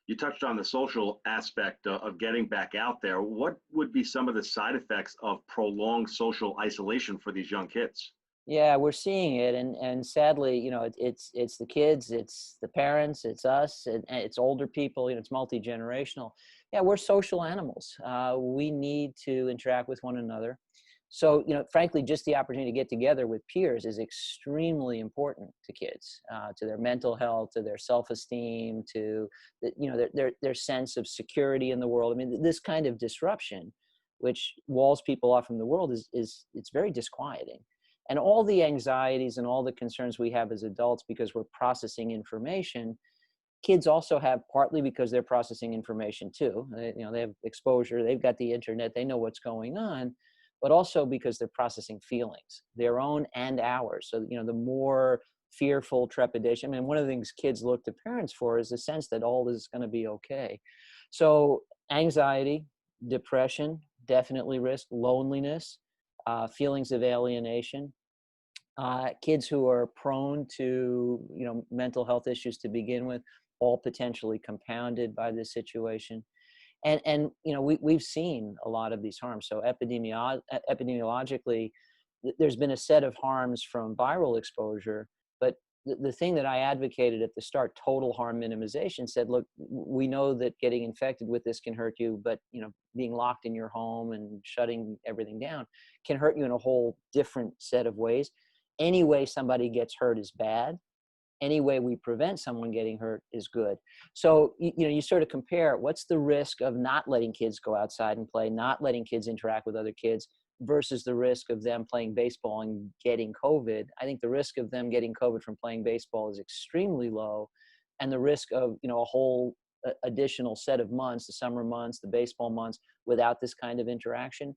You touched on the social aspect of getting back out there. What would be some of the side effects of prolonged social isolation for these young kids? Yeah, we're seeing it, and sadly, it's the kids, it's the parents, it's us, and it's older people. It's multi-generational. Yeah, we're social animals. We need to interact with one another. So, frankly, just the opportunity to get together with peers is extremely important to kids, to their mental health, to their self-esteem, to their sense of security in the world. I mean, this kind of disruption, which walls people off from the world, is it's very disquieting. And all the anxieties and all the concerns we have as adults because we're processing information, kids also have, partly because they're processing information too. They have exposure, they've got the internet, they know what's going on, but also because they're processing feelings, their own and ours. So, the more fearful trepidation, I mean, one of the things kids look to parents for is a sense that all is going to be okay. So anxiety, depression, definitely risk, loneliness, feelings of alienation, kids who are prone to mental health issues to begin with, all potentially compounded by this situation. And we've seen a lot of these harms. So epidemiologically, there's been a set of harms from viral exposure, but the thing that I advocated at the start, total harm minimization, said, look, we know that getting infected with this can hurt you, but being locked in your home and shutting everything down can hurt you in a whole different set of ways. Any way somebody gets hurt is bad. Any way we prevent someone getting hurt is good. So, you sort of compare what's the risk of not letting kids go outside and play, not letting kids interact with other kids versus the risk of them playing baseball and getting COVID. I think the risk of them getting COVID from playing baseball is extremely low. And the risk of, a whole additional set of months, the summer months, the baseball months, without this kind of interaction,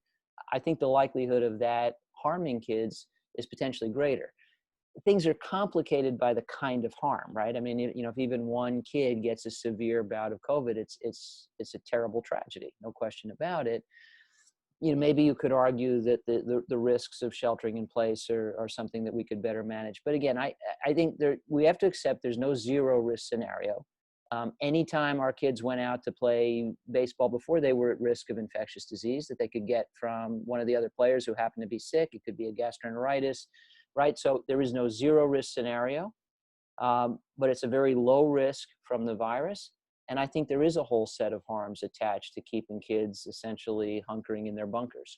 I think the likelihood of that harming kids is potentially greater. Things are complicated by the kind of harm, right? I mean, if even one kid gets a severe bout of COVID, it's a terrible tragedy, no question about it. Maybe you could argue that the risks of sheltering in place are something that we could better manage. But again, I think we have to accept there's no zero risk scenario. Anytime our kids went out to play baseball before, they were at risk of infectious disease that they could get from one of the other players who happened to be sick. It could be a gastroenteritis, right? So there is no zero risk scenario, but it's a very low risk from the virus. And I think there is a whole set of harms attached to keeping kids essentially hunkering in their bunkers.